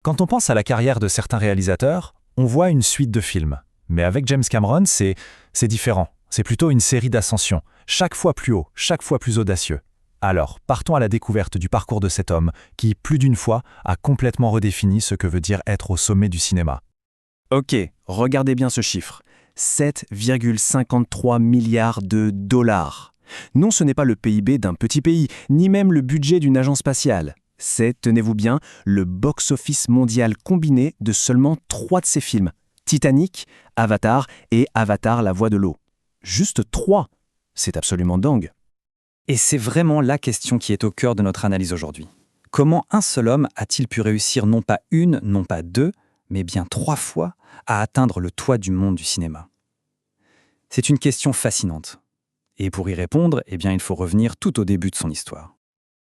Quand on pense à la carrière de certains réalisateurs, on voit une suite de films. Mais avec James Cameron, c'est différent. C'est plutôt une série d'ascensions, chaque fois plus haut, chaque fois plus audacieux. Alors, partons à la découverte du parcours de cet homme qui, plus d'une fois, a complètement redéfini ce que veut dire être au sommet du cinéma. Ok, regardez bien ce chiffre. 7,53 milliards de dollars. Non, ce n'est pas le PIB d'un petit pays, ni même le budget d'une agence spatiale. C'est, tenez-vous bien, le box-office mondial combiné de seulement 3 de ses films. Titanic, Avatar et Avatar la voie de l'eau. Juste 3. C'est absolument dingue. Et c'est vraiment la question qui est au cœur de notre analyse aujourd'hui. Comment un seul homme a-t-il pu réussir non pas une, non pas deux, mais bien 3 fois à atteindre le toit du monde du cinéma? C'est une question fascinante. Et pour y répondre, il faut revenir tout au début de son histoire.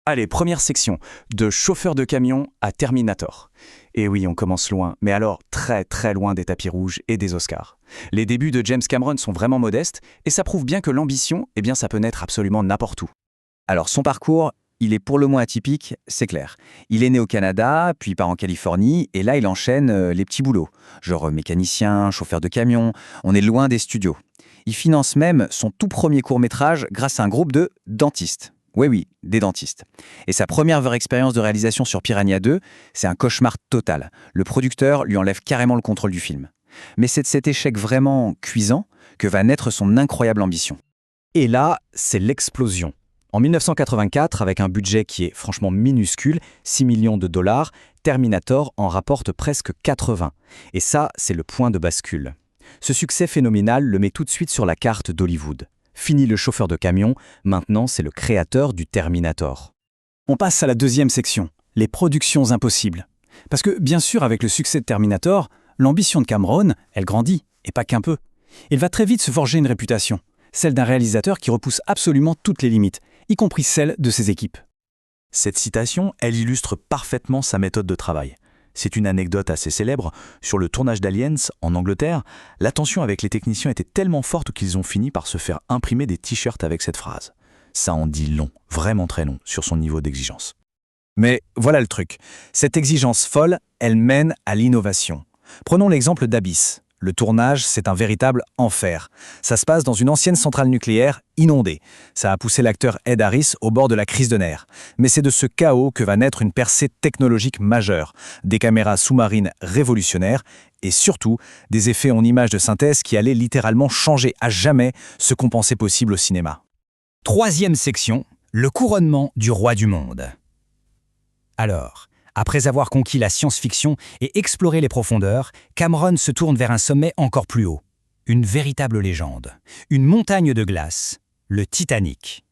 Allez, première section, de chauffeur de camion à Terminator. Et oui, on commence loin, mais alors très très loin des tapis rouges et des Oscars. Les débuts de James Cameron sont vraiment modestes, et ça prouve bien que l'ambition, ça peut naître absolument n'importe où. Alors son parcours, il est pour le moins atypique, c'est clair. Il est né au Canada, puis part en Californie, et là il enchaîne les petits boulots. Genre mécanicien, chauffeur de camion, on est loin des studios. Il finance même son tout premier court-métrage grâce à un groupe de dentistes. Oui, des dentistes. Et sa première vraie expérience de réalisation sur Piranha 2, c'est un cauchemar total. Le producteur lui enlève carrément le contrôle du film. Mais c'est de cet échec vraiment cuisant que va naître son incroyable ambition. Et là, c'est l'explosion. En 1984, avec un budget qui est franchement minuscule, 6 millions de dollars, Terminator en rapporte presque 80. Et ça, c'est le point de bascule. Ce succès phénoménal le met tout de suite sur la carte d'Hollywood. Fini le chauffeur de camion, maintenant c'est le créateur du Terminator. On passe à la deuxième section, les productions impossibles. Parce que, bien sûr, avec le succès de Terminator, l'ambition de Cameron, elle grandit, et pas qu'un peu. Il va très vite se forger une réputation, celle d'un réalisateur qui repousse absolument toutes les limites, y compris celles de ses équipes. Cette citation, elle illustre parfaitement sa méthode de travail. C'est une anecdote assez célèbre. Sur le tournage d'Aliens, en Angleterre, la tension avec les techniciens était tellement forte qu'ils ont fini par se faire imprimer des t-shirts avec cette phrase. Ça en dit long, vraiment très long, sur son niveau d'exigence. Mais voilà le truc. Cette exigence folle, elle mène à l'innovation. Prenons l'exemple d'Abyss. Le tournage, c'est un véritable enfer. Ça se passe dans une ancienne centrale nucléaire inondée. Ça a poussé l'acteur Ed Harris au bord de la crise de nerfs. Mais c'est de ce chaos que va naître une percée technologique majeure, des caméras sous-marines révolutionnaires et surtout des effets en images de synthèse qui allaient littéralement changer à jamais ce qu'on pensait possible au cinéma. Troisième section, le couronnement du roi du monde. Alors, après avoir conquis la science-fiction et exploré les profondeurs, Cameron se tourne vers un sommet encore plus haut. Une véritable légende. Une montagne de glace. Le Titanic.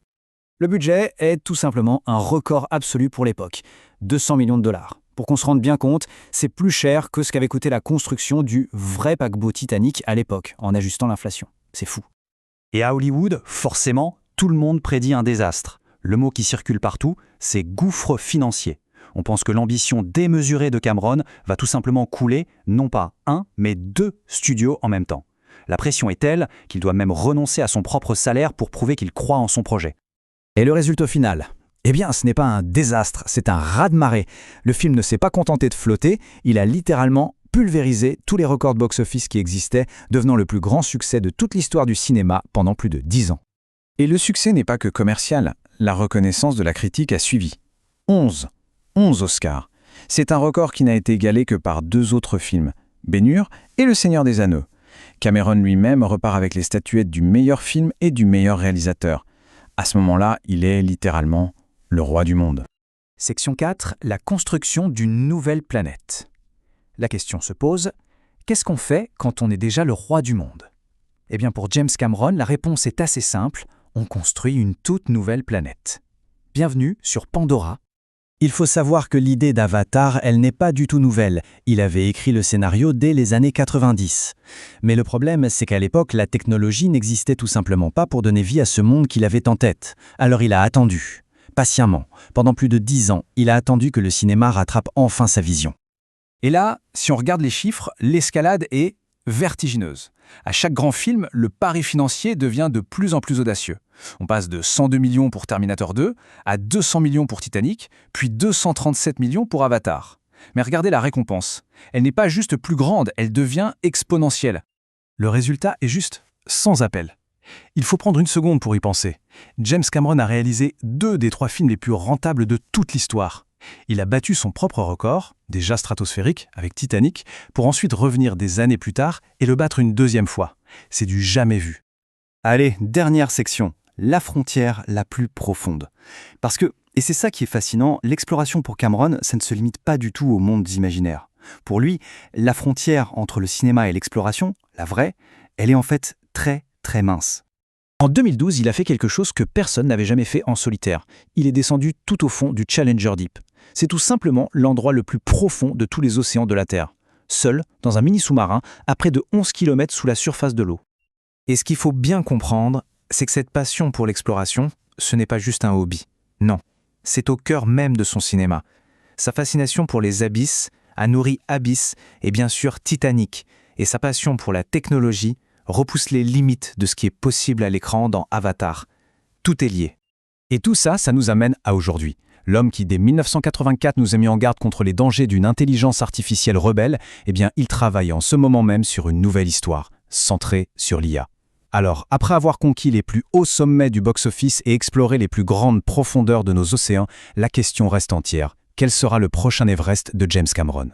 Le budget est tout simplement un record absolu pour l'époque. 200 millions de dollars. Pour qu'on se rende bien compte, c'est plus cher que ce qu'avait coûté la construction du vrai paquebot Titanic à l'époque, en ajustant l'inflation. C'est fou. Et à Hollywood, forcément, tout le monde prédit un désastre. Le mot qui circule partout, c'est gouffre financier. On pense que l'ambition démesurée de Cameron va tout simplement couler, non pas un, mais 2 studios en même temps. La pression est telle qu'il doit même renoncer à son propre salaire pour prouver qu'il croit en son projet. Et le résultat final ? Ce n'est pas un désastre, c'est un raz-de-marée. Le film ne s'est pas contenté de flotter, il a littéralement pulvérisé tous les records de box-office qui existaient, devenant le plus grand succès de toute l'histoire du cinéma pendant plus de 10 ans. Et le succès n'est pas que commercial, la reconnaissance de la critique a suivi. 11 Oscars. C'est un record qui n'a été égalé que par 2 autres films, Ben-Hur et Le Seigneur des Anneaux. Cameron lui-même repart avec les statuettes du meilleur film et du meilleur réalisateur. À ce moment-là, il est littéralement le roi du monde. Section 4, la construction d'une nouvelle planète. La question se pose, qu'est-ce qu'on fait quand on est déjà le roi du monde ? Pour James Cameron, la réponse est assez simple, on construit une toute nouvelle planète. Bienvenue sur Pandora. Il faut savoir que l'idée d'Avatar, elle n'est pas du tout nouvelle. Il avait écrit le scénario dès les années 90. Mais le problème, c'est qu'à l'époque, la technologie n'existait tout simplement pas pour donner vie à ce monde qu'il avait en tête. Alors il a attendu, patiemment. Pendant plus de 10 ans, il a attendu que le cinéma rattrape enfin sa vision. Et là, si on regarde les chiffres, l'escalade est vertigineuse. À chaque grand film, le pari financier devient de plus en plus audacieux. On passe de 102 millions pour Terminator 2 à 200 millions pour Titanic, puis 237 millions pour Avatar. Mais regardez la récompense. Elle n'est pas juste plus grande, elle devient exponentielle. Le résultat est juste sans appel. Il faut prendre une seconde pour y penser. James Cameron a réalisé 2 des 3 films les plus rentables de toute l'histoire. Il a battu son propre record, déjà stratosphérique, avec Titanic, pour ensuite revenir des années plus tard et le battre une 2e fois. C'est du jamais vu. Allez, dernière section, la frontière la plus profonde. Parce que, et c'est ça qui est fascinant, l'exploration pour Cameron, ça ne se limite pas du tout aux mondes imaginaires. Pour lui, la frontière entre le cinéma et l'exploration, la vraie, elle est en fait très, très mince. En 2012, il a fait quelque chose que personne n'avait jamais fait en solitaire. Il est descendu tout au fond du Challenger Deep. C'est tout simplement l'endroit le plus profond de tous les océans de la Terre. Seul, dans un mini-sous-marin, à près de 11 km sous la surface de l'eau. Et ce qu'il faut bien comprendre, c'est que cette passion pour l'exploration, ce n'est pas juste un hobby. Non, c'est au cœur même de son cinéma. Sa fascination pour les abysses a nourri Abyss et bien sûr Titanic, et sa passion pour la technologie repousse les limites de ce qui est possible à l'écran dans Avatar. Tout est lié. Et tout ça, ça nous amène à aujourd'hui. L'homme qui, dès 1984, nous a mis en garde contre les dangers d'une intelligence artificielle rebelle, eh bien, il travaille en ce moment même sur une nouvelle histoire, centrée sur l'IA. Alors, après avoir conquis les plus hauts sommets du box-office et exploré les plus grandes profondeurs de nos océans, la question reste entière. Quel sera le prochain Everest de James Cameron ?